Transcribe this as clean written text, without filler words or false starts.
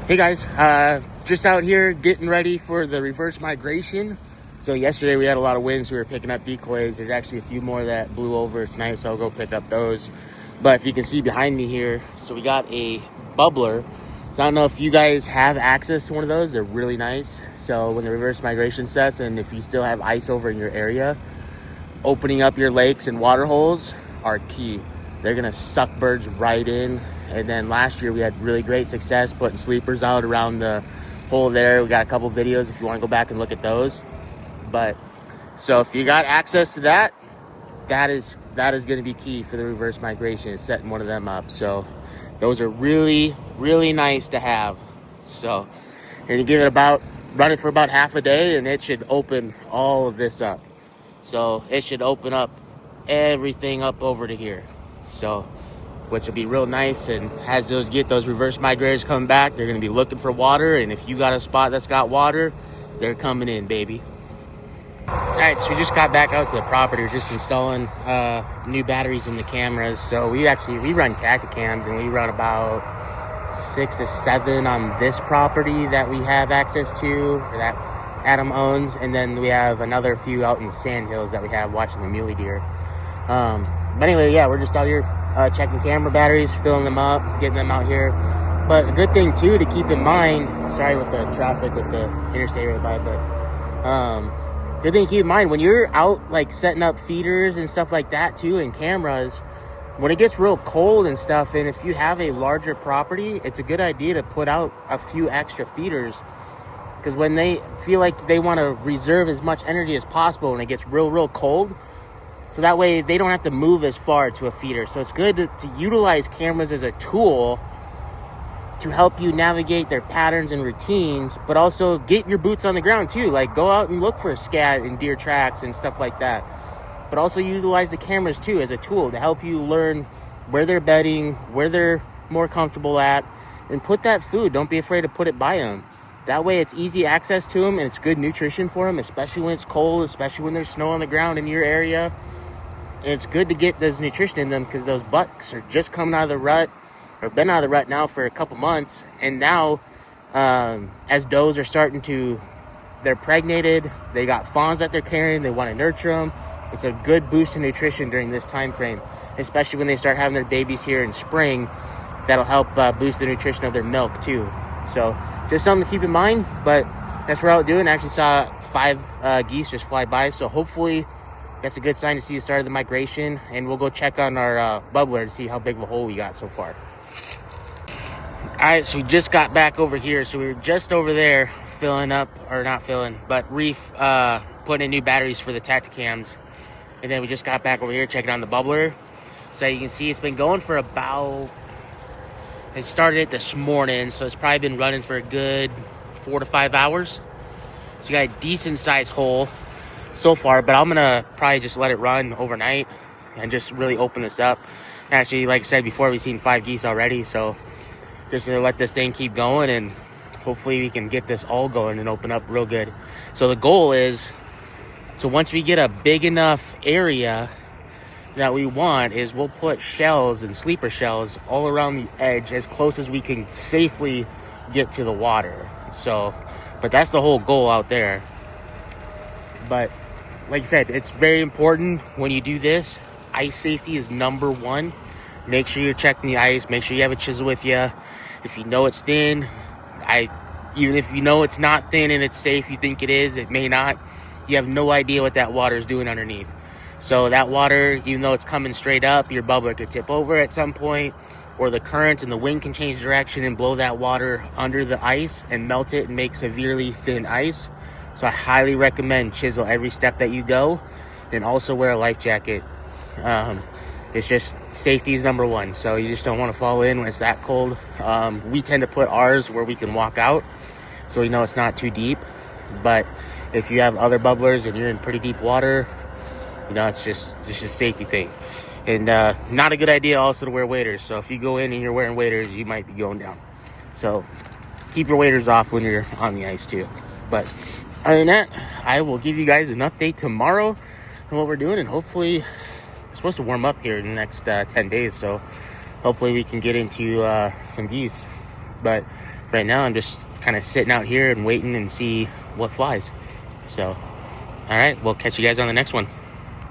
Hey guys, just out here getting ready for the reverse migration. So yesterday we had a lot of winds. We were picking up decoys. There's actually a few more that blew over tonight, so I'll go pick up those. But if you can see behind me here, so we got a bubbler. So I don't know if you guys have access to one of those. They're really nice. So when the reverse migration sets, and if you still have ice over in your area, opening up your lakes and water holes are key. They're gonna suck birds right in. And then last year we had really great success putting sleepers out around the hole there. We got a couple videos if you want to go back and look at those. But so if you got access to that, that is going to be key for the reverse migration, is setting one of them up. So those are really, really nice to have. So, and you give it run it for about half a day, and it should open all of this up. So it should open up everything up over to here. So, which will be real nice, and as get those reverse migrators coming back, they're going to be looking for water, and if you got a spot that's got water, they're coming in, baby. All right, so we just got back out to the property. We're just installing new batteries in the cameras. So we run Tacticams, and we run about 6 to 7 on this property that we have access to, or that Adam owns, and then we have another few out in the sand hills that we have watching the muley deer. But anyway, yeah, we're just out here checking camera batteries, filling them up, getting them out here. But a good thing too to keep in mind, sorry with the traffic with the interstate right by, but good thing to keep in mind when you're out like setting up feeders and stuff like that too, and cameras, when it gets real cold and stuff, and if you have a larger property, it's a good idea to put out a few extra feeders, because when they feel like they want to reserve as much energy as possible when it gets real cold, so that way they don't have to move as far to a feeder. So it's good to utilize cameras as a tool to help you navigate their patterns and routines, but also get your boots on the ground too. Like go out and look for scat and deer tracks and stuff like that. But also utilize the cameras too as a tool to help you learn where they're bedding, where they're more comfortable at, and put that food. Don't be afraid to put it by them. That way it's easy access to them, and it's good nutrition for them, especially when it's cold, especially when there's snow on the ground in your area. And it's good to get those nutrition in them, because those bucks are just coming out of the rut, or been out of the rut now for a couple months. And now, as does are starting to, they're pregnated, they got fawns that they're carrying, they want to nurture them. It's a good boost in nutrition during this time frame, especially when they start having their babies here in spring. That'll help boost the nutrition of their milk too. So just something to keep in mind. But that's what we're out doing. I actually saw 5 geese just fly by, so hopefully that's a good sign to see the start of the migration. And we'll go check on our bubbler to see how big of a hole we got so far. All right, so we just got back over here. So we were just over there filling up, or not filling, but putting in new batteries for the Tacticams. And then we just got back over here checking on the bubbler. So you can see it's been going for about, it started it this morning, so it's probably been running for a good 4 to 5 hours. So you got a decent sized hole so far, but I'm gonna probably just let it run overnight and just really open this up. Actually, like I said before, we've seen 5 geese already, so just gonna let this thing keep going, and hopefully we can get this all going and open up real good. So the goal is, so once we get a big enough area that we want, is we'll put shells and sleeper shells all around the edge as close as we can safely get to the water. So, but that's the whole goal out there. But like I said, it's very important when you do this. Ice safety is number 1. Make sure you're checking the ice. Make sure you have a chisel with you. If you know it's thin, even if you know it's not thin and it's safe, you think it is, it may not. You have no idea what that water is doing underneath. So that water, even though it's coming straight up, your bubbler could tip over at some point, or the current and the wind can change direction and blow that water under the ice and melt it and make severely thin ice. So I highly recommend chisel every step that you go, and also wear a life jacket. It's just safety is number one. So you just don't want to fall in when it's that cold. We tend to put ours where we can walk out, so we know it's not too deep. But if you have other bubblers and you're in pretty deep water, you know, it's just a safety thing. And not a good idea also to wear waders. So if you go in and you're wearing waders, you might be going down. So keep your waders off when you're on the ice too. But other than that, I will give you guys an update tomorrow on what we're doing, and hopefully it's supposed to warm up here in the next 10 days, so hopefully we can get into some geese. But right now I'm just kind of sitting out here and waiting and see what flies. So all right, we'll catch you guys on the next one.